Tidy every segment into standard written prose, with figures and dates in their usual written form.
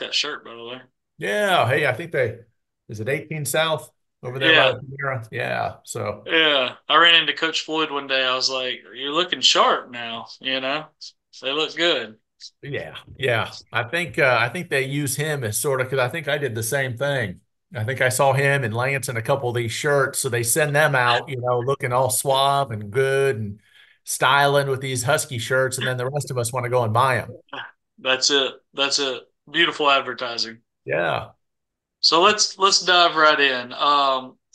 that shirt, by the way. Yeah. Hey, I think is it 18 South over there by Yeah, the Panera? Yeah. So yeah. I ran into Coach Floyd one day. I was like, "You're looking sharp now." They look good. yeah, yeah. I think they use him as sort of because I think I did the same thing. I think I saw him and Lance in a couple of these shirts, so they send them out, looking all suave and good and styling with these Husky shirts, and then the rest of us want to go and buy them. That's it. That's it. Beautiful advertising. Yeah. So let's dive right in.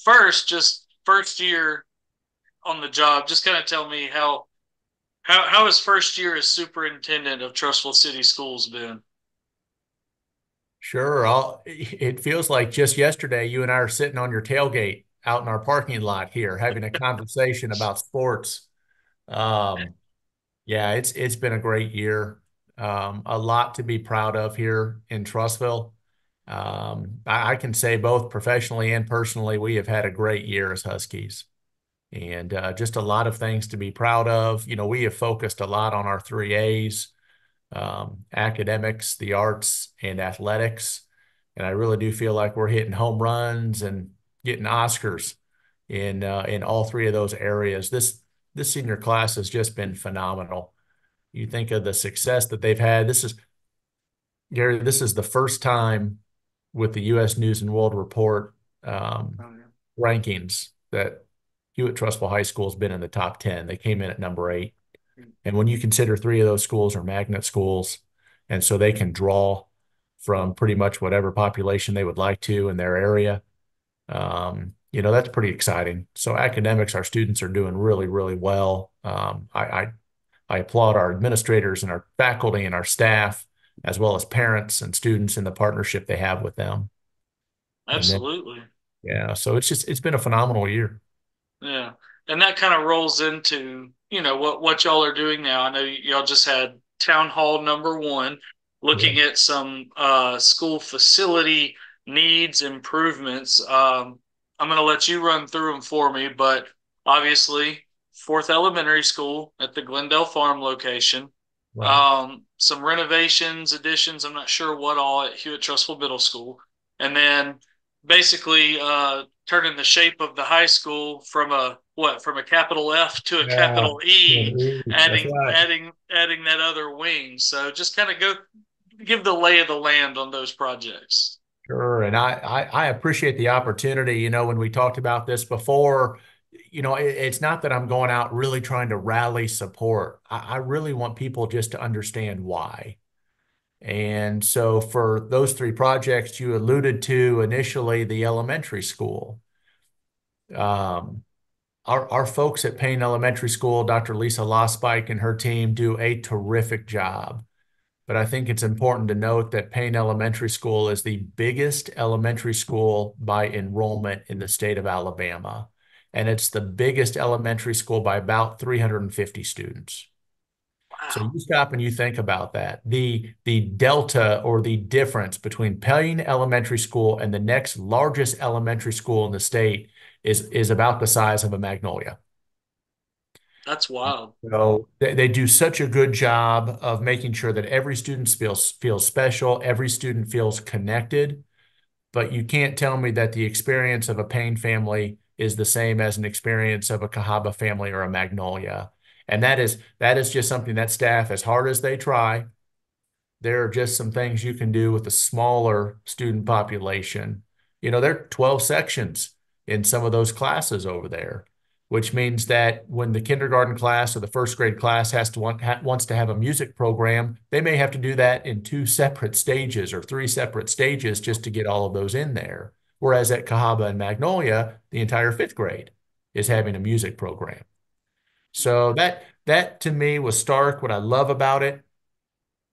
First, just first year on the job. Just kind of tell me how has first year as superintendent of Trussville City Schools been? Sure. It feels like just yesterday you and I are sitting on your tailgate out in our parking lot here having a conversation about sports. Um, yeah, it's been a great year. A lot to be proud of here in Trussville. I can say both professionally and personally, we have had a great year as Huskies, and just a lot of things to be proud of. We have focused a lot on our three A's, academics, the arts, and athletics. And I really do feel like we're hitting home runs and getting Oscars in all three of those areas. This senior class has just been phenomenal. You think of the success that they've had. Gary, this is the first time with the U.S. News and World Report rankings that Hewitt-Trussville High School has been in the top 10. They came in at number 8. And when you consider three of those schools are magnet schools, and so they can draw from pretty much whatever population they would like to in their area, that's pretty exciting. So academics, our students are doing really, really well. I applaud our administrators and our faculty and our staff, as well as parents and students in the partnership they have with them. And then, Absolutely. yeah, so it's been a phenomenal year. Yeah. And that kind of rolls into, what y'all are doing now. I know y'all just had town hall number one, Yeah. looking at some school facility needs improvements. I'm going to let you run through them for me, but obviously, Fourth Elementary School at the Glendale Farm location. Right. Some renovations, additions. I'm not sure what all at Hewitt Trussville Middle School, and then basically turning the shape of the high school from a capital F to a Yeah. capital E, That's adding right. adding adding that other wing. So just kind of go give the lay of the land on those projects. Sure. And I appreciate the opportunity. When we talked about this before, it's not that I'm going out really trying to rally support. I really want people just to understand why. And so for those three projects you alluded to initially, the elementary school, um, our folks at Payne Elementary School, Dr. Lisa Lospike and her team do a terrific job. But I think it's important to note that Payne Elementary School is the biggest elementary school by enrollment in the state of Alabama. And it's the biggest elementary school by about 350 students. So Wow, you stop and you think about that. The delta or the difference between Payne Elementary School and the next largest elementary school in the state is about the size of a magnolia. that's wild. So they do such a good job of making sure that every student feels special, every student feels connected. But you can't tell me that the experience of a Payne family is the same as an experience of a Cahaba family or a Magnolia. And that is just something that staff, as hard as they try, there are just some things you can do with a smaller student population. There are 12 sections in some of those classes over there, which means that when the kindergarten class or the first grade class wants to have a music program, they may have to do that in two separate stages or three separate stages just to get all of those in there. Whereas at Cahaba and Magnolia, the entire fifth grade is having a music program. So that to me was stark. What I love about it,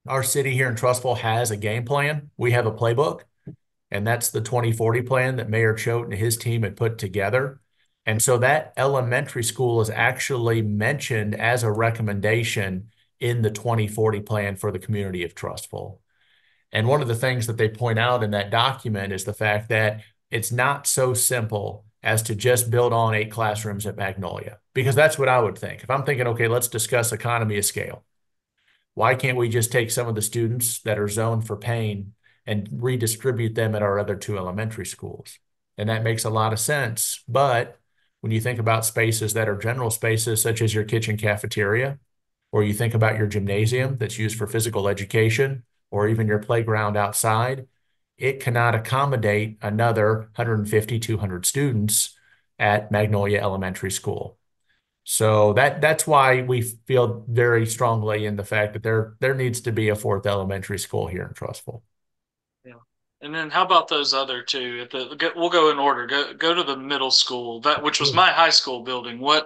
our city here in Trussville has a game plan. We have a playbook, and that's the 2040 plan that Mayor Choate and his team had put together. And so that elementary school is actually mentioned as a recommendation in the 2040 plan for the community of Trussville. And one of the things that they point out in that document is the fact that it's not so simple as to just build on 8 classrooms at Magnolia, because that's what I would think. If I'm thinking, okay, let's discuss economy of scale. Why can't we just take some of the students that are zoned for Payne and redistribute them at our other two elementary schools. And that makes a lot of sense. But when you think about spaces that are general spaces, such as your kitchen cafeteria, or you think about your gymnasium that's used for physical education, or even your playground outside, it cannot accommodate another 150, 200 students at Magnolia Elementary School. So that's why we feel very strongly in the fact that there needs to be a fourth elementary school here in Trussville. Yeah. And then how about those other two? We'll go in order. Go to the middle school, that which was my high school building. Yeah.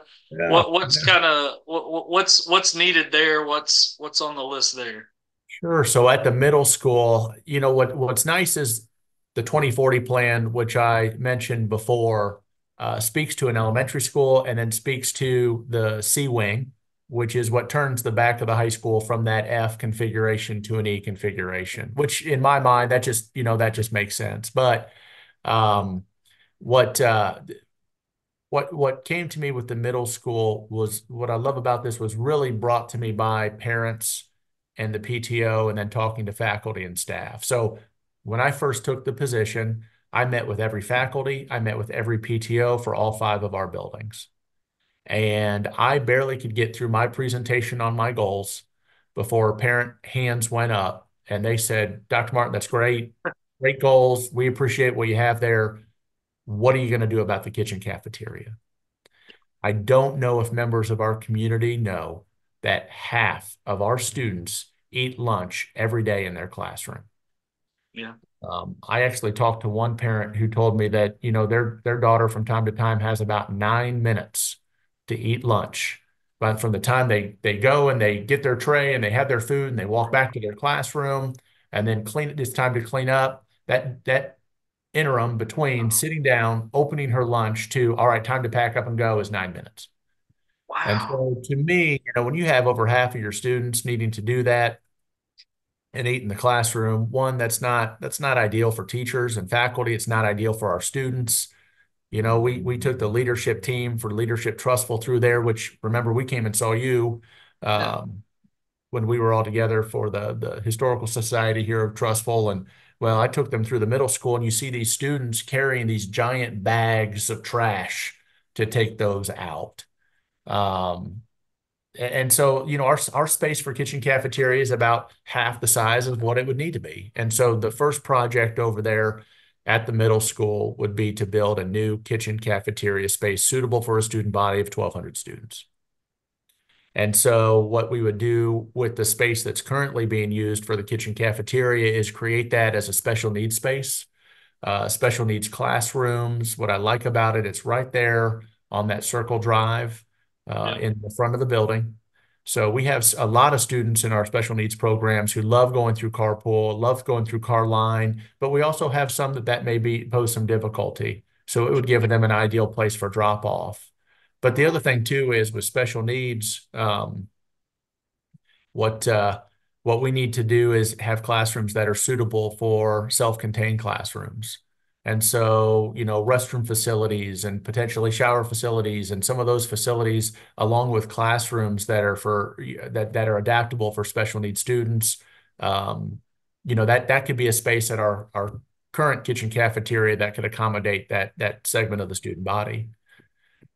What's kind of what's needed there? What's on the list there? Sure. So at the middle school, what's nice is the 2040 plan, which I mentioned before, speaks to an elementary school and then speaks to the C wing, which is what turns the back of the high school from that F configuration to an E configuration, which in my mind, that just makes sense. But um, what what came to me with the middle school was what I love about this was really brought to me by parents and the PTO and then talking to faculty and staff. So when I first took the position, I met with every faculty, I met with every PTO for all five of our buildings. And I barely could get through my presentation on my goals before parent hands went up and they said, Dr. Martin, that's great. Great goals. We appreciate what you have there. What are you going to do about the kitchen cafeteria? I don't know if members of our community know that half of our students eat lunch every day in their classroom. Yeah. I actually talked to one parent who told me that, their daughter from time to time has about 9 minutes to eat lunch. But from the time they go and they get their tray and they have their food and they walk back to their classroom and then it's time to clean up, that interim between sitting down, opening her lunch to, all right, time to pack up and go is 9 minutes. And Wow. so to me, when you have over half of your students needing to do that and eat in the classroom, one, that's not ideal for teachers and faculty. It's not ideal for our students. We took the leadership team for Leadership Trustful through there, which remember we came and saw you Yeah. um, when we were all together for the Historical Society here of Trustful. And well, I took them through the middle school, and you see these students carrying these giant bags of trash to take those out. Um, and so, our space for kitchen cafeteria is about half the size of what it would need to be. And so the first project over there at the middle school would be to build a new kitchen cafeteria space suitable for a student body of 1,200 students. And so what we would do with the space that's currently being used for the kitchen cafeteria is create that as a special needs space, special needs classrooms. What I like about it, it's right there on that circle drive Yeah. in the front of the building. So we have a lot of students in our special needs programs who love going through carpool, love going through car line, but we also have some that may pose some difficulty. So it would give them an ideal place for drop off. But the other thing too is with special needs, what uh, what we need to do is have classrooms that are suitable for self-contained classrooms. And so, restroom facilities and potentially shower facilities and some of those facilities, along with classrooms that are that are adaptable for special needs students. That could be a space at our current kitchen cafeteria that could accommodate that segment of the student body.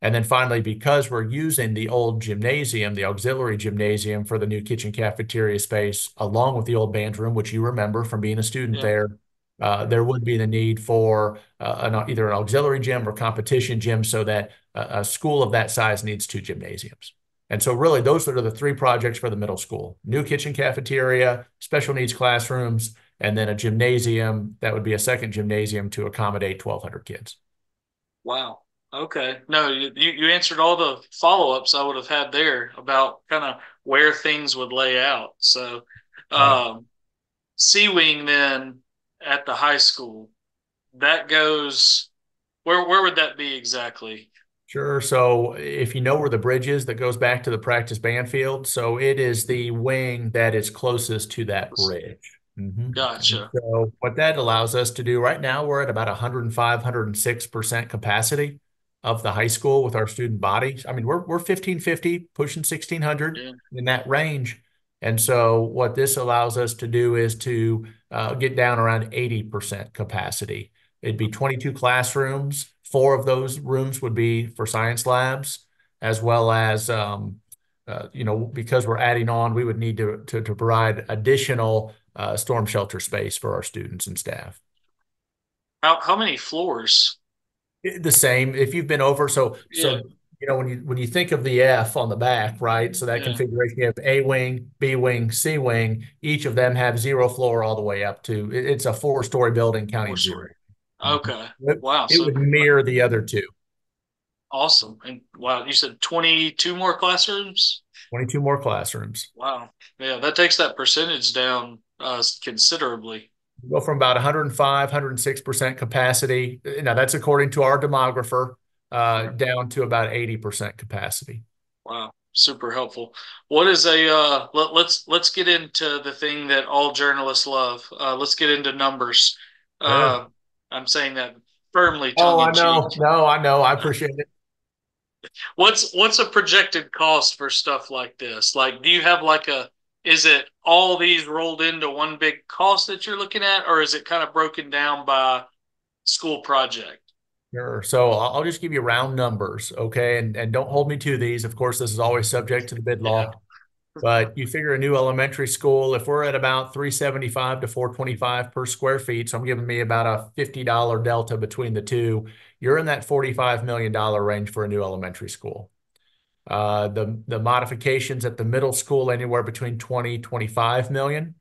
And then finally, because we're using the old gymnasium, the auxiliary gymnasium for the new kitchen cafeteria space, along with the old band room, which you remember from being a student Yeah. there, there would be the need for either an auxiliary gym or competition gym so that a school of that size needs two gymnasiums. And so really those are the three projects for the middle school: new kitchen cafeteria, special needs classrooms, and then a gymnasium that would be a second gymnasium to accommodate 1,200 kids. Wow. Okay. No, you answered all the follow-ups I would have had there about kind of where things would lay out. So, Right. um, C Wing then at the high school, that goes where would that be exactly? Sure. So if you know where the bridge is that goes back to the practice band field, so it is the wing that is closest to that bridge. And Gotcha. so what that allows us to do right now, we're at about 105, 106% capacity of the high school with our student body. I mean, we're 1,550, pushing 1,600 Yeah. in that range. And so what this allows us to do is to get down around 80% capacity. It'd be 22 classrooms. Four of those rooms would be for science labs, as well as, because we're adding on, we would need to provide additional storm shelter space for our students and staff. How many floors? The same. If you've been over, Yeah, when you think of the F on the back, right? So that yeah, configuration, you have A wing, B wing, C wing. Each of them have zero floor all the way up to it's a four-story building four counting zero. story. Mhm. Okay. It, Wow. it So would mirror the other two. awesome. And wow, you said 22 more classrooms? 22 more classrooms. Wow. Yeah, that takes that percentage down considerably. Go from about 105, 106% capacity. Now that's according to our demographer, Right. down to about 80% capacity. Wow. Super helpful. What is a let's get into the thing that all journalists love. Let's get into numbers. Sure. Uh, I'm saying that firmly tongue Oh, I in cheek. know. No, I know. I appreciate it. What's a projected cost for stuff like this? Like, do you have like is it all these rolled into one big cost that you're looking at, or is it kind of broken down by school project? Sure. So I'll just give you round numbers, okay? And don't hold me to these. Of course, this is always subject to the bid Yeah. law. But you figure a new elementary school, if we're at about 375 to 425 per square feet, so I'm giving me about a $50 delta between the two, you're in that $45 million range for a new elementary school. The modifications at the middle school anywhere between 20, 25 million.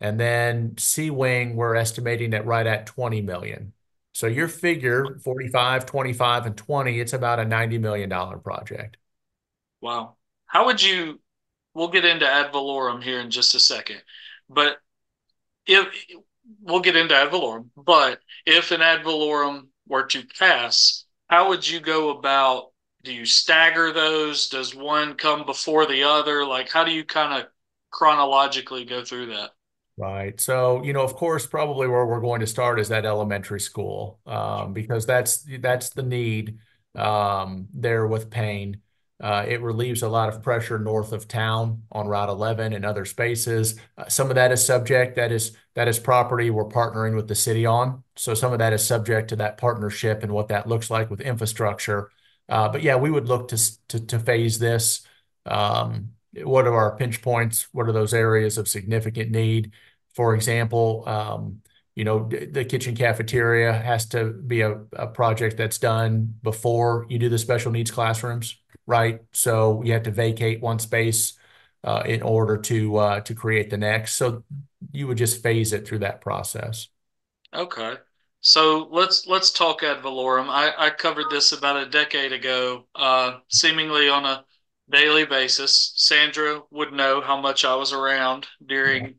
And then C Wing, we're estimating it right at 20 million. So your figure 45, 25, and 20, it's about a $90 million project. Wow. How would you? We'll get into ad valorem here in just a second, but if we'll get into ad valorem, but if an ad valorem were to pass, how would you go about? Do you stagger those? Does one come before the other? Like, how do you kind of chronologically go through that? Right. So, of course, probably where we're going to start is that elementary school, because that's the need there with Payne. It relieves a lot of pressure north of town on Route 11 and other spaces. Some of that is subject, that is property we're partnering with the city on. So some of that is subject to that partnership and what that looks like with infrastructure. But yeah, we would look to phase this. What are our pinch points? What are those areas of significant need? For example, the kitchen cafeteria has to be a project that's done before you do the special needs classrooms, right? So you have to vacate one space in order to create the next. So you would just phase it through that process. Okay. So let's talk ad valorem. I covered this about a decade ago, seemingly on a daily basis. Sandra would know how much I was around during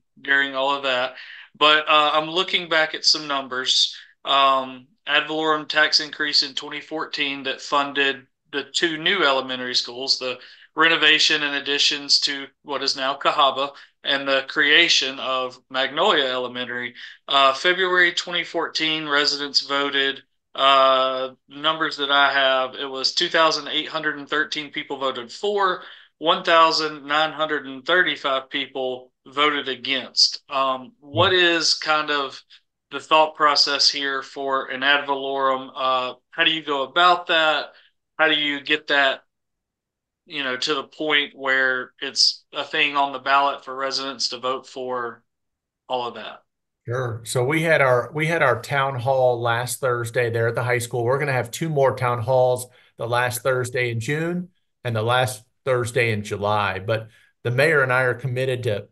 all of that. But I'm looking back at some numbers. Ad valorem tax increase in 2014 that funded the two new elementary schools, the renovation and additions to what is now Cahaba, and the creation of Magnolia Elementary. February 2014, residents voted. Numbers that I have, it was 2,813 people voted for, 1,935 people voted against. What is kind of the thought process here for an ad valorem? How do you go about that? How do you get that, to the point where it's a thing on the ballot for residents to vote for all of that? Sure. So we had our town hall last Thursday there at the high school. We're going to have two more town halls, the last Thursday in June and the last Thursday in July. But the mayor and I are committed to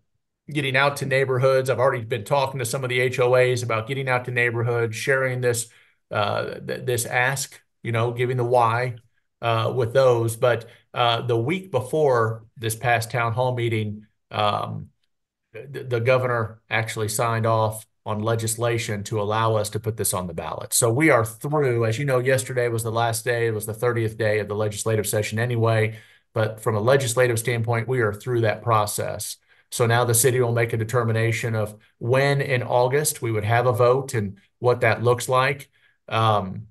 getting out to neighborhoods. I've already been talking to some of the HOAs about getting out to neighborhoods, sharing this ask, giving the why with those. But the week before this past town hall meeting, the governor actually signed off on legislation to allow us to put this on the ballot. So we are through. As you know, yesterday was the last day. It was the 30th day of the legislative session anyway. But from a legislative standpoint, we are through that process. So now the city will make a determination of when in August we would have a vote and what that looks like. Um,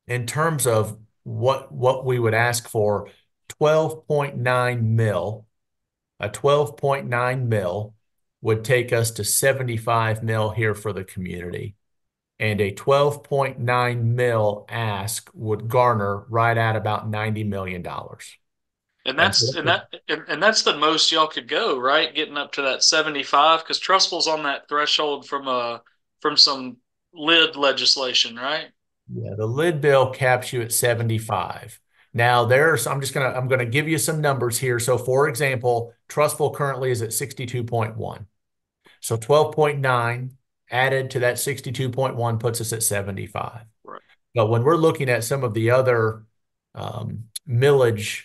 in terms of what we would ask for, 12.9 mil A 12.9 mil would take us to 75 mil here for the community. And a 12.9 mil ask would garner right at about $90 million. And And that's and that and that's the most y'all could go, right? Getting up to that 75, because Trussville's on that threshold from some lid legislation, right? yeah, the lid bill caps you at 75. Now I'm gonna give you some numbers here. So for example, Trussville currently is at 62.1. So 12.9 added to that 62.1 puts us at 75. Right. But when we're looking at some of the other millage,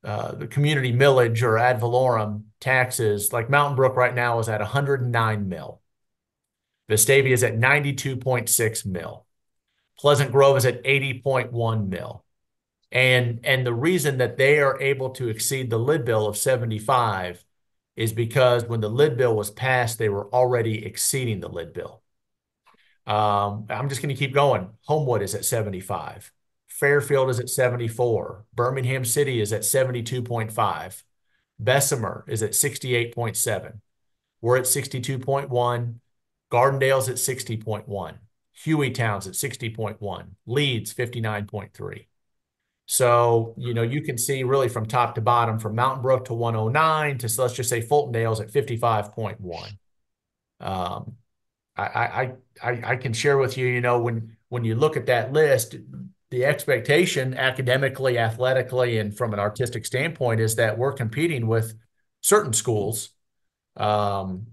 the community millage or ad valorem taxes, like Mountain Brook right now is at 109 mil. Vestavia is at 92.6 mil. Pleasant Grove is at 80.1 mil. And the reason that they are able to exceed the lid bill of 75 is because when the lid bill was passed, they were already exceeding the lid bill. I'm just going to keep going. Homewood is at 75. Fairfield is at 74. Birmingham City is at 72.5. Bessemer is at 68.7. We're at 62.1. Gardendale's at 60.1. Hueytown's at 60.1. Leeds, 59.3. So, you can see really from top to bottom, from Mountain Brook to 109 to, so let's just say Fultondale's at 55.1. Um, I can share with you, when you look at that list, the expectation academically, athletically, and from an artistic standpoint is that we're competing with certain schools um,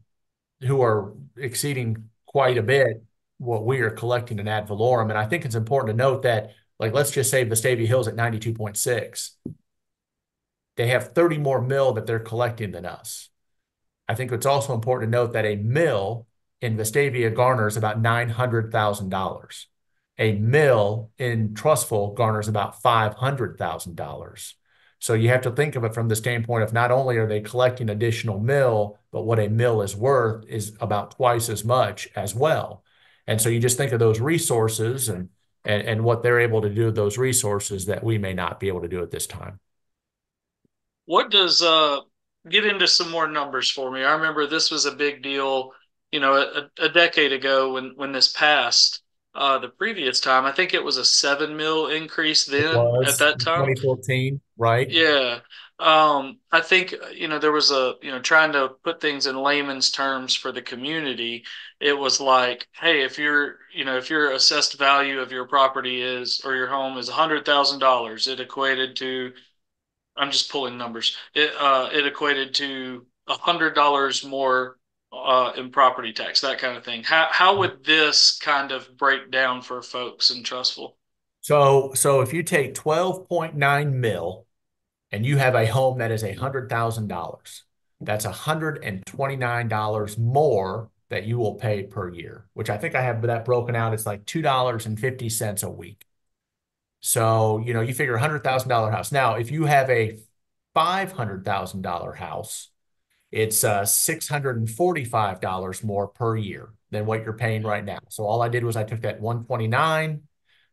who are exceeding quite a bit what we are collecting in ad valorem. And I think it's important to note that, like, let's just say Vestavia Hills at 92.6. They have 30 more mil that they're collecting than us. I think it's also important to note that a mill in Vestavia garners about $900,000. A mill in Trussville garners about $500,000. So you have to think of it from the standpoint of not only are they collecting additional mill, but what a mill is worth is about twice as much as well. And so you just think of those resources and what they're able to do with those resources that we may not be able to do at this time. What does get into some more numbers for me? I remember this was a big deal, a decade ago when this passed. The previous time, I think it was a 7 mil increase It then at was that in time. 2014, right? Yeah. I think, there was trying to put things in layman's terms for the community. It was like, hey, if your assessed value of your property is, or your home is $100,000, it equated to, I'm just pulling numbers. It equated to $100 more in property tax, that kind of thing. How would this kind of break down for folks in Trustful? So if you take 12.9 mil and you have a home that is $100,000, that's $129 more that you will pay per year, which I think I have that broken out. It's like $2.50 a week. So, you figure $100,000 house. Now, if you have a $500,000 house, it's $645 more per year than what you're paying right now. So all I did was I took that 129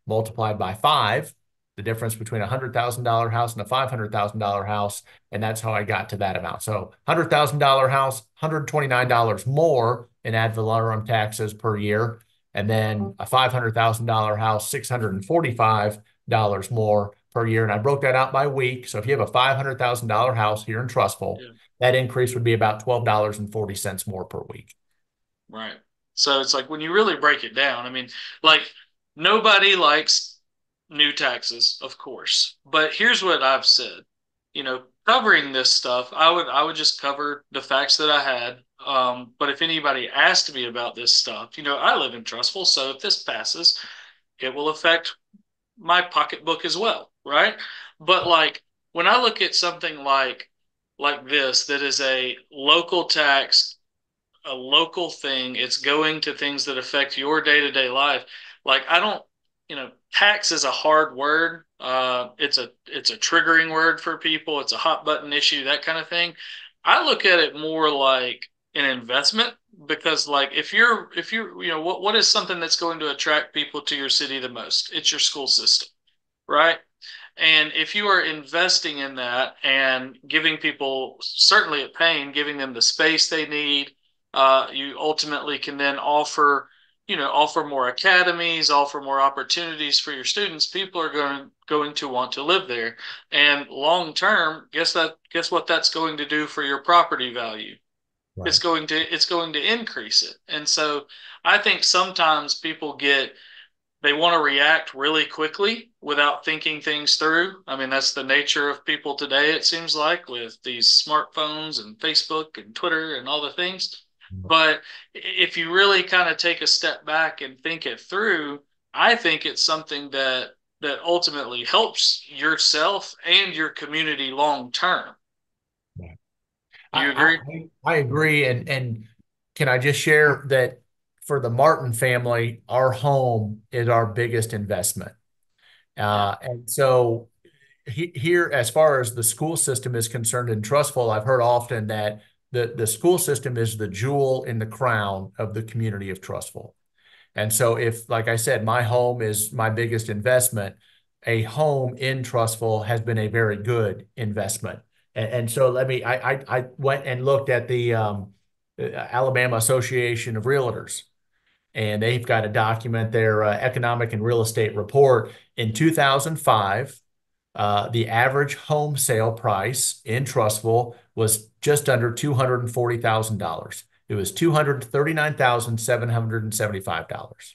multiplied by five, the difference between a $100,000 house and a $500,000 house, and that's how I got to that amount. So $100,000 house, $129 more in ad valorem taxes per year, and then a $500,000 house, $645 more per year. And I broke that out by week. So if you have a $500,000 house here in Trussville, Yeah. that increase would be about $12.40 more per week. Right. So it's like when you really break it down, I mean, like nobody likes new taxes, of course. But here's what I've said. Covering this stuff, I would just cover the facts that I had. But if anybody asked me about this stuff, I live in Trustful, so if this passes, it will affect my pocketbook as well, right? But like when I look at something like this that is a local tax, a local thing. It's going to things that affect your day-to-day life. Like I don't, tax is a hard word. It's a triggering word for people. It's a hot button issue, that kind of thing. I look at it more like an investment because like if you're what is something that's going to attract people to your city the most? It's your school system, right? And if you are investing in that and giving people, certainly at Payne, giving them the space they need, you ultimately can then offer more academies, offer more opportunities for your students. People are going to want to live there. And long term, guess what that's going to do for your property value? Right. It's going to increase it. And so I think sometimes people get they want to react really quickly without thinking things through. I mean, that's the nature of people today, it seems like, with these smartphones and Facebook and Twitter and all the things. But if you really kind of take a step back and think it through, I think it's something that ultimately helps yourself and your community long term. Right. Do you I, agree? I agree. And can I just share that for the Martin family, our home is our biggest investment. Yeah. And so here, as far as the school system is concerned in Trussville, I've heard often that the school system is the jewel in the crown of the community of Trussville. And so if, like I said, my home is my biggest investment, a home in Trussville has been a very good investment. And so I went and looked at the Alabama Association of Realtors, and they've got to document their economic and real estate report. In 2005, the average home sale price in Trussville was just under $240,000. It was $239,775.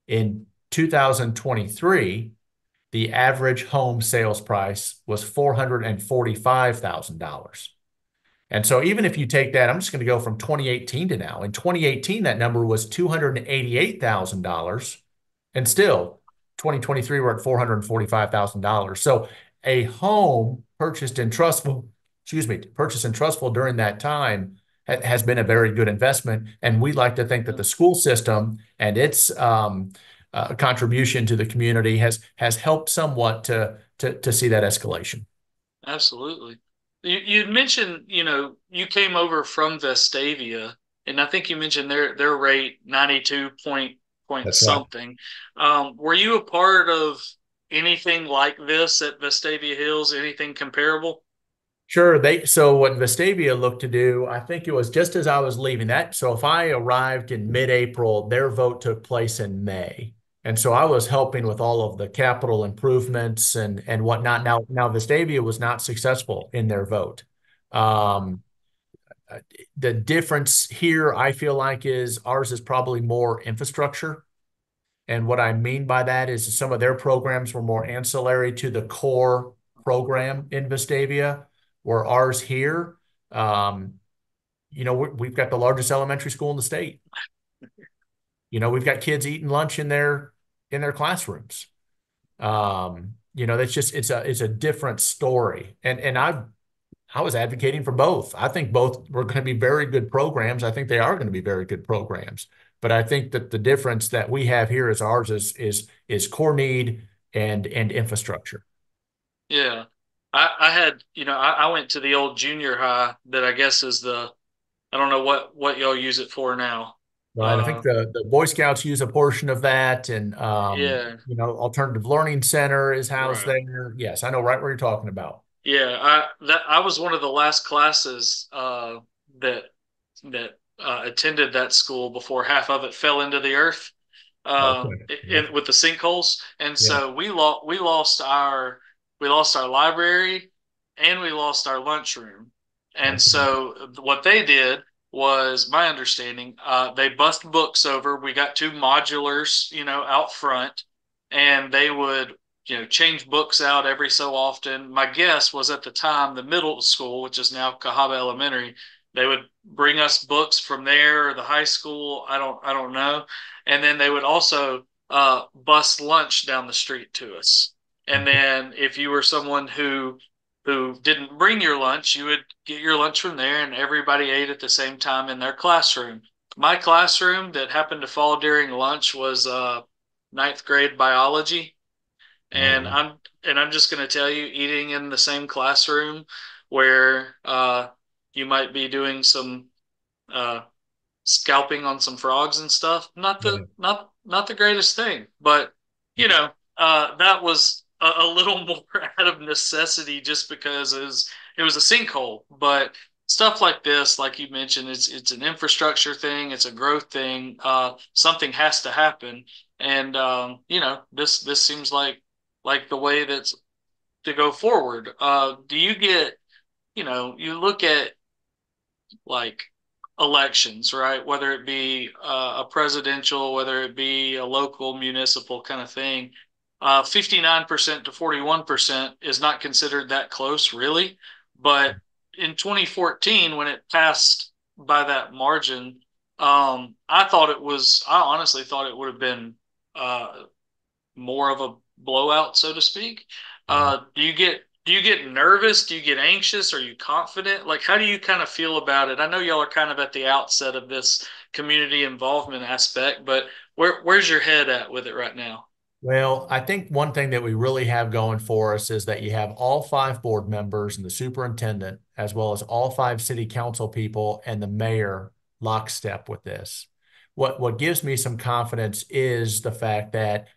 In 2023, the average home sales price was $445,000. And so even if you take that, I'm just going to go from 2018 to now. In 2018, that number was $288,000. And still, 2023, we're at $445,000. So a home purchased in Trussville during that time has been a very good investment. And we like to think that the school system and its contribution to the community has helped somewhat to see that escalation. Absolutely. You mentioned, you came over from Vestavia, and I think you mentioned their rate 92 point That's right. something. Were you a part of anything like this at Vestavia Hills? Anything comparable? Sure. So what Vestavia looked to do, I think it was just as I was leaving that. So if I arrived in mid-April, their vote took place in May. And so I was helping with all of the capital improvements and whatnot. Now Vestavia was not successful in their vote. Um, the difference here, I feel like, is ours is probably more infrastructure. And what I mean by that is some of their programs were more ancillary to the core program in Vestavia, where ours here, um, we've got the largest elementary school in the state. We've got kids eating lunch in their classrooms. That's just it's a different story. And I was advocating for both. I think both were going to be very good programs. I think they are going to be very good programs. But I think that the difference that we have here is ours is core need and infrastructure. Yeah. I had, I went to the old junior high that I guess is I don't know what y'all use it for now. Right. I think Uh, the Boy Scouts use a portion of that, and yeah, Alternative Learning Center is housed right. there. Yes, I know right where you're talking about. Yeah, I was one of the last classes that attended that school before half of it fell into the earth Okay. Yep. with the sinkholes, and Yeah. so we lost our library and we lost our lunchroom, and Okay. so what they did was, my understanding, they bust books over. We got two modulars, out front, and they would change books out every so often. My guess was at the time the middle school, which is now Cahaba Elementary, they would bring us books from there or the high school. I don't know. And then they would also bus lunch down the street to us. And then if you were someone who didn't bring your lunch, you would get your lunch from there, and everybody ate at the same time in their classroom. My classroom that happened to fall during lunch was ninth grade biology, and Oh, I'm just going to tell you, eating in the same classroom where you might be doing some uh, scalping on some frogs and stuff, not yeah. the greatest thing, but that was a little more out of necessity just because it was a sinkhole. But stuff like this, like you mentioned, it's an infrastructure thing, it's a growth thing. Something has to happen, and this seems like the way that's to go forward. Do you get you look at like elections, right? Whether it be a presidential, whether it be a local municipal kind of thing, 59% to 41% is not considered that close, really. But in 2014, when it passed by that margin, I honestly thought it would have been uh, more of a blowout, so to speak. Yeah. Do you get nervous? Do you get anxious? Are you confident? Like, how do you kind of feel about it? I know y'all are kind of at the outset of this community involvement aspect, but where's your head at with it right now? Well, I think one thing that we really have going for us is that you have all five board members and the superintendent, as well as all five city council people and the mayor lockstep with this. What gives me some confidence is the fact that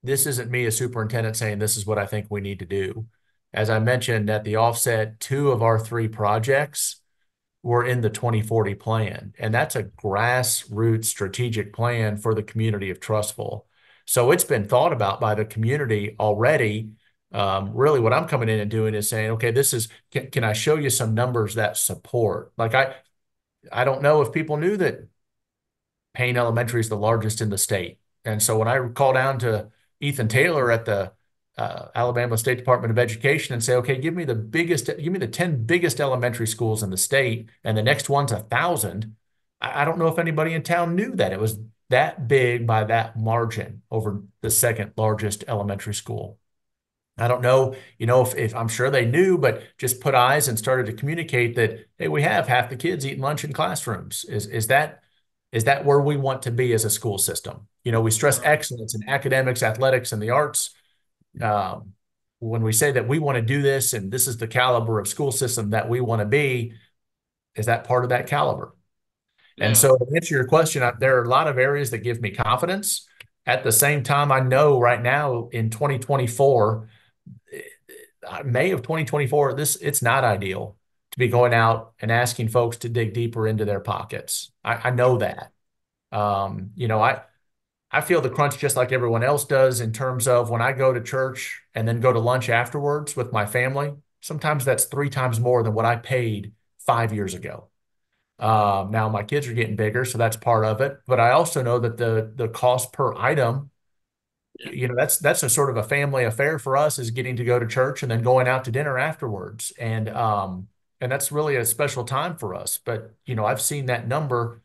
this isn't me as superintendent saying this is what I think we need to do. As I mentioned at the offset, two of our three projects were in the 2040 plan, and that's a grassroots strategic plan for the community of Trussville. So it's been thought about by the community already. Really, what I'm coming in and doing is saying, okay, can I show you some numbers that support? Like I don't know if people knew that Payne Elementary is the largest in the state. And so when I call down to Ethan Taylor at the Alabama State Department of Education and say, okay, give me the 10 biggest elementary schools in the state, and the next one's 1,000. I don't know if anybody in town knew that it was that big by that margin over the second largest elementary school. I don't know, if I'm sure they knew, but just put eyes and started to communicate that, hey, we have half the kids eating lunch in classrooms. Is that where we want to be as a school system? We stress Yeah, excellence in academics, athletics, and the arts. Um, when we say that we want to do this and this is the caliber of school system that we want to be, is that part of that caliber? And yeah, so to answer your question, there are a lot of areas that give me confidence. At the same time, I know right now in 2024, May of 2024, it's not ideal to be going out and asking folks to dig deeper into their pockets. I know that. I feel the crunch just like everyone else does in terms of when I go to church and then go to lunch afterwards with my family. Sometimes that's three times more than what I paid 5 years ago. Now my kids are getting bigger, so that's part of it. But I also know that the cost per item, yeah, that's a sort of a family affair for us is getting to go to church and then going out to dinner afterwards. And that's really a special time for us. But I've seen that number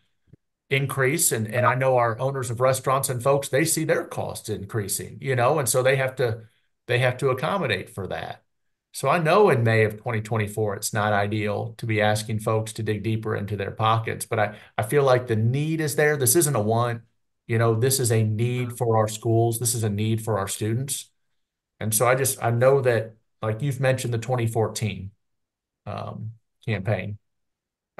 increase and I know our owners of restaurants and folks, they see their costs increasing, and so they have to accommodate for that. So I know in May of 2024 it's not ideal to be asking folks to dig deeper into their pockets, but I feel like the need is there. This isn't a want, this is a need yeah, for our schools. This is a need for our students. And so I know that, like you've mentioned, the 2014 um, campaign,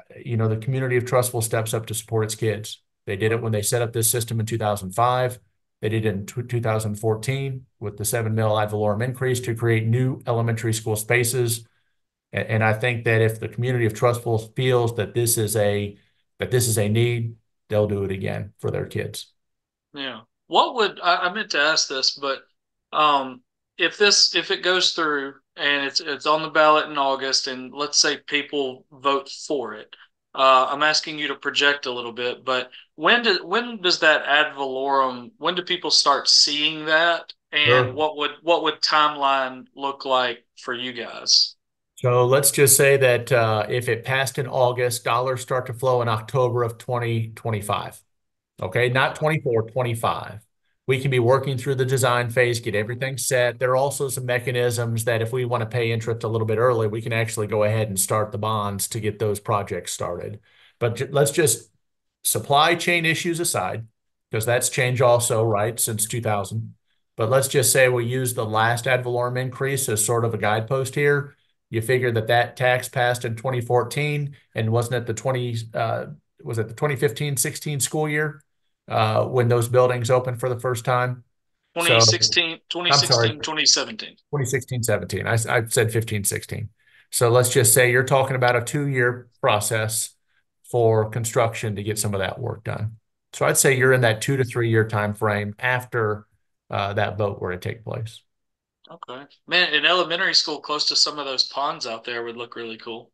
the community of Trussville steps up to support its kids. They did it when they set up this system in 2005. They did it in 2014 with the 7 mil ad valorem increase to create new elementary school spaces. And I think that if the community of Trussville feels that this is a need, they'll do it again for their kids. yeah. I meant to ask this, but um, if it goes through and it's on the ballot in August, and let's say people vote for it, I'm asking you to project a little bit, but when does that ad valorem? When do people start seeing that, and Sure. what would timeline look like for you guys? So let's just say that if it passed in August, dollars start to flow in October of 2025. Okay, not Okay. 24, 25. We can be working through the design phase, get everything set. There are also some mechanisms that if we want to pay interest a little bit early, we can actually go ahead and start the bonds to get those projects started. But let's just supply chain issues aside, because that's changed also, right, since 2000. But let's just say we use the last ad valorem increase as sort of a guidepost here. You figure that tax passed in 2014 and wasn't it was it the 2015-16 school year when those buildings opened for the first time? So 2016, I'm sorry, 2016, 2017. 2016, 17. I said 15, 16. So let's just say you're talking about a 2-year process for construction to get some of that work done. So I'd say you're in that 2 to 3 year time frame after that vote were to take place. Okay. Man, in elementary school, close to some of those ponds out there would look really cool.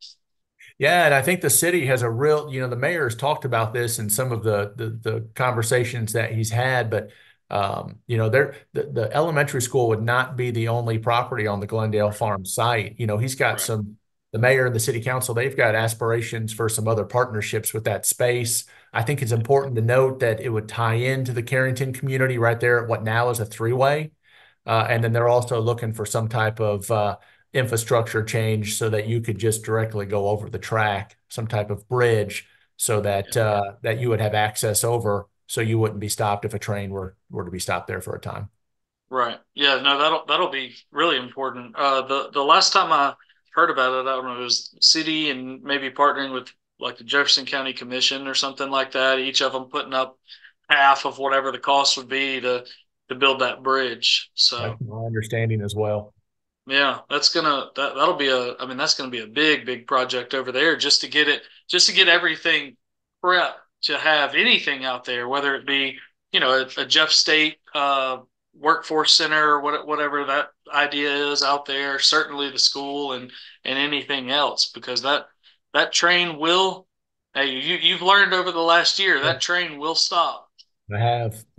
Yeah, and I think the city has a real, the mayor has talked about this in some of the conversations that he's had, but the elementary school would not be the only property on the Glendale Right. Farm site. He's got Right. the mayor and the city council, they've got aspirations for some other partnerships with that space. I think it's important to note that it would tie into the Carrington community right there at what now is a three-way. And then they're also looking for some type of infrastructure change so that you could just directly go over the track, some type of bridge, so that Yeah. that you would have access over, so you wouldn't be stopped if a train were to be stopped there for a time. Right. Yeah, no, that'll be really important. The last time I heard about it, I don't know, it was city and maybe partnering with like the Jefferson County Commission or something like that. Each of them putting up half of whatever the cost would be to build that bridge. That's So my understanding as well. yeah, that'll be I mean that's gonna be a big project over there just to get everything prepped to have anything out there, whether it be, a Jeff State workforce center or whatever that idea is out there, certainly the school and anything else, because that train will, hey, you've learned over the last year that train will stop. I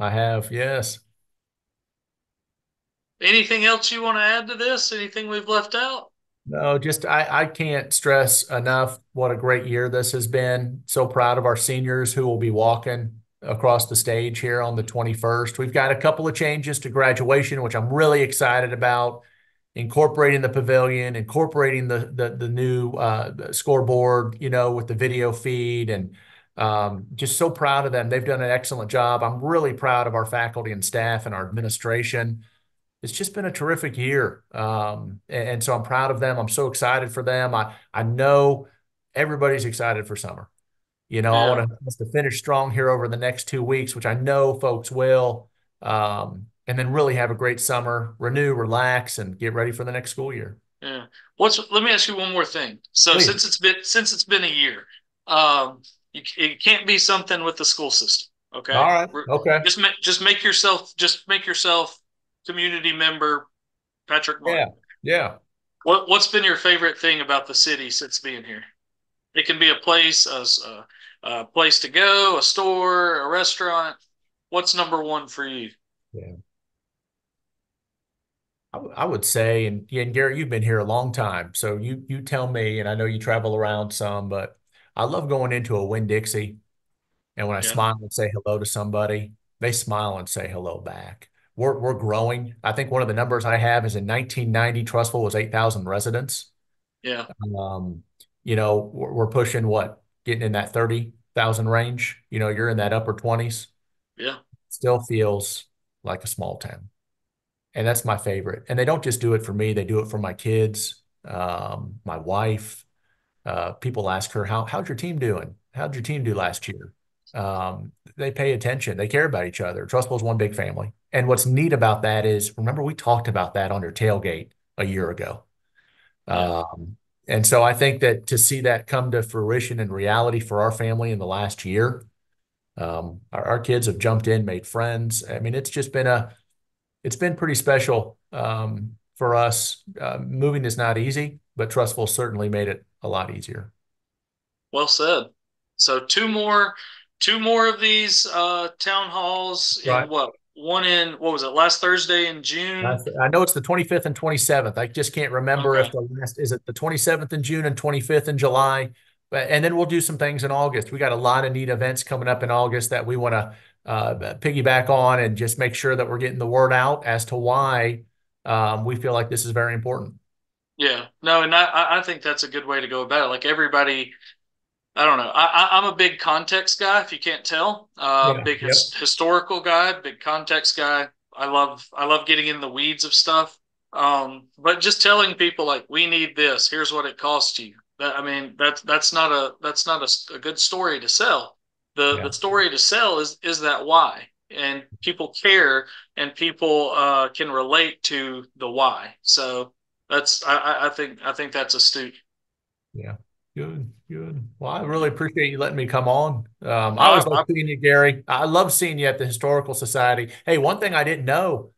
have, yes. Anything else you want to add to this? Anything we've left out? No, just I can't stress enough what a great year this has been. So proud of our seniors who will be walking across the stage here on the 21st. We've got a couple of changes to graduation, which I'm really excited about. Incorporating the pavilion, incorporating the new scoreboard, with the video feed, and just so proud of them. They've done an excellent job. I'm really proud of our faculty and staff and our administration. It's just been a terrific year. And so I'm proud of them. I'm so excited for them. I know everybody's excited for summer. I Yeah. want us to finish strong here over the next 2 weeks, which I know folks will. And then really have a great summer, renew, relax, and get ready for the next school year. Yeah. Let me ask you one more thing. So Please. since it's been a year, it can't be something with the school system. All Okay. right. Okay. Just make yourself community member Patrick Yeah. Martin. Yeah. What's been your favorite thing about the city since being here? It can be a place to go, a store, a restaurant. What's number one for you? Yeah. I would say, and yeah, and Garrett, you've been here a long time, so you tell me, and I know you travel around some, but I love going into a Winn-Dixie, and when I Yeah. smile and say hello to somebody, they smile and say hello back. We're growing. I think one of the numbers I have is in 1990, Trussville was 8,000 residents. Yeah. Um, we're pushing what, getting in that 30,000 range. You're in that upper 20s. Yeah. Still feels like a small town. And that's my favorite. And they don't just do it for me, they do it for my kids, my wife. People ask her, how's your team doing? How'd your team do last year? They pay attention. They care about each other. Trustful is one big family. And what's neat about that is, remember, we talked about that on your tailgate a year ago. Yeah. Um, and so I think that to see that come to fruition and reality for our family in the last year, our kids have jumped in, made friends. I mean, it's been pretty special for us. Moving is not easy, but Trustful certainly made it a lot easier. Well said. So two more of these town halls in Right. what? One in what was it? Last Thursday in June. I know it's the 25th and 27th. I just can't remember if Okay. the last is it the 27th in June and 25th in July. But and then we'll do some things in August. We got a lot of neat events coming up in August that we want to piggyback on and just make sure that we're getting the word out as to why we feel like this is very important. Yeah. No, and I think that's a good way to go about it. Like everybody, I don't know. I'm a big context guy, if you can't tell. Yeah. Big Yep. historical guy, big context guy. I love getting in the weeds of stuff. But just telling people like we need this. Here's what it costs you. I mean, that's not a good story to sell. The Yeah. story to sell is that why. and people care, and people can relate to the why. So I think that's astute. Yeah. Good, good. Well, I really appreciate you letting me come on. I always love I seeing you, Gary. I love seeing you at the Historical Society. Hey, one thing I didn't know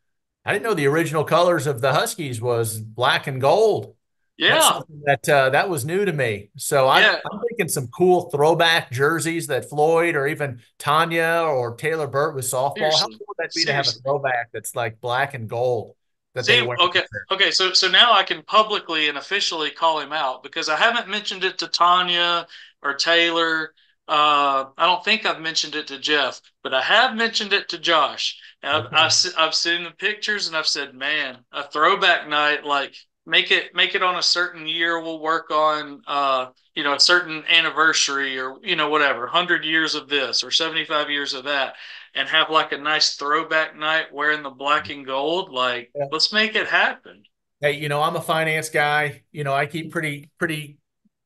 the original colors of the Huskies was black and gold. That's yeah, something that was new to me. So yeah, I'm thinking some cool throwback jerseys that Floyd or even Tanya or Taylor Burt with softball. How seriously, cool would that be to have a seriously. throwback that's like black and gold that they See, wear okay, out there? okay. So now I can publicly and officially call him out because I haven't mentioned it to Tanya or Taylor. I don't think I've mentioned it to Jeff, but I have mentioned it to Josh. And Okay. I've seen the pictures and I've said, man, a throwback night, like make it on a certain year. We'll work on a certain anniversary or whatever, 100 years of this or 75 years of that, and have like a nice throwback night wearing the black and gold. Like, let's make it happen. Hey, I'm a finance guy. I keep pretty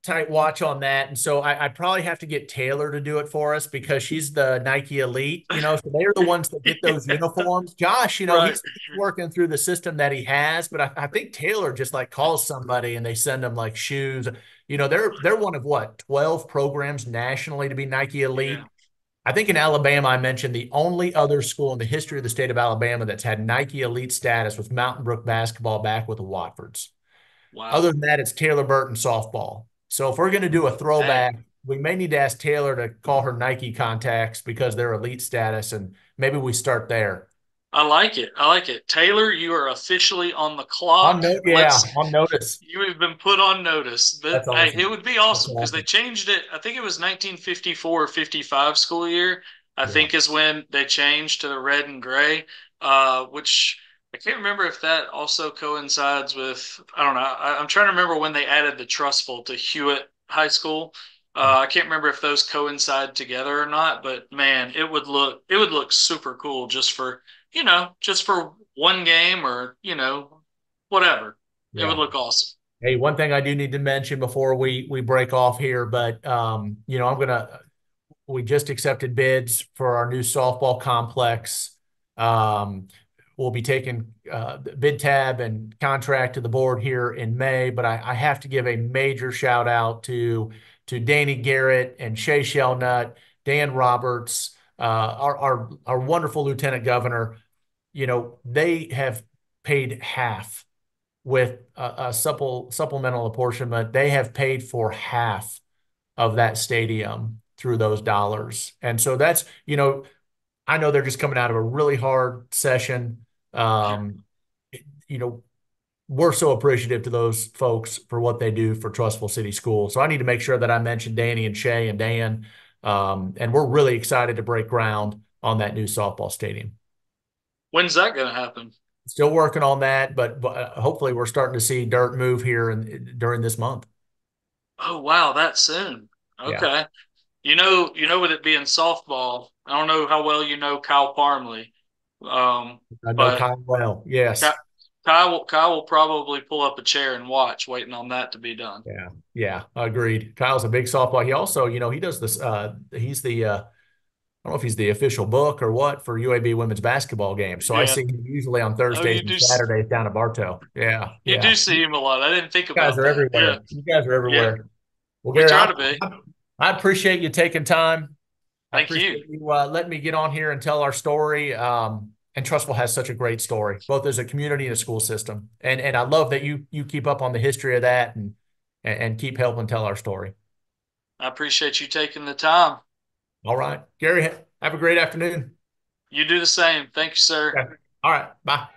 tight watch on that. And so I probably have to get Taylor to do it for us because she's the Nike elite, so they're the ones that get those Yeah, uniforms. Josh, right. he's working through the system that he has, but I think Taylor just like calls somebody and they send them like shoes. They're one of what, 12 programs nationally to be Nike Yeah. elite. I think in Alabama, I mentioned the only other school in the history of the state of Alabama that's had Nike elite status was Mountain Brook basketball back with the Watfords. Other Wow. than that, it's Taylor Burton softball. So if we're going to do a Dang. throwback, we may need to ask Taylor to call her Nike contacts because they're elite status, and maybe we start there. I like it. I like it. Taylor, you are officially on the On clock. note, yeah, Let's on notice. You have been put on notice. That's Hey, it awesome. would be That's awesome because they awesome. changed it. I think it was 1954 or 55 school year, I Yeah. think is when they changed to the red and gray, which I can't remember if that also coincides with, I don't know. I'm trying to remember when they added the Trussville to Hewitt High School. I can't remember if those coincide together or not, but man, it would look super cool just for one game or, whatever. It would Yeah. look awesome. Hey, one thing I do need to mention before we break off here, but we just accepted bids for our new softball complex. Um, we'll be taking the bid tab and contract to the board here in May, but I have to give a major shout out to Danny Garrett and Shay Shelnut, Dan Roberts, our wonderful Lieutenant Governor. They have paid half with a supplemental apportionment. They have paid for half of that stadium through those dollars. And so I know they're just coming out of a really hard session. Um, you know, we're so appreciative to those folks for what they do for Trussville City Schools. So I need to make sure that I mention Danny and Shay and Dan. And we're really excited to break ground on that new softball stadium. When's that going to happen? Still working on that, but hopefully we're starting to see dirt move here during this month. Oh, wow, that soon. Yeah, Okay. With it being softball, I don't know how well you know Kyle Parmley, I know but Kyle well. Ky- Yes. Kyle will probably pull up a chair and watch, waiting on that to be done. Yeah. Yeah. Agreed. Kyle's a big softball. He also, he does this. He's I don't know if he's the official book or what for UAB women's basketball games. So I Yeah. see him usually on Oh, Thursdays and Saturdays down at Bartow. Yeah. you do Yeah. see him a lot. I didn't think You guys about are that. Yeah. everywhere. You guys are Yeah. everywhere. Well, We Gary, try to be. I appreciate you taking time. I Thank you. appreciate you letting me get on here and tell our story. And Trustful has such a great story, both as a community and a school system. And I love that you keep up on the history of that and keep helping tell our story. I appreciate you taking the time. All right, Gary, have a great afternoon. You do the same. Thank you, sir. Okay. All right, bye.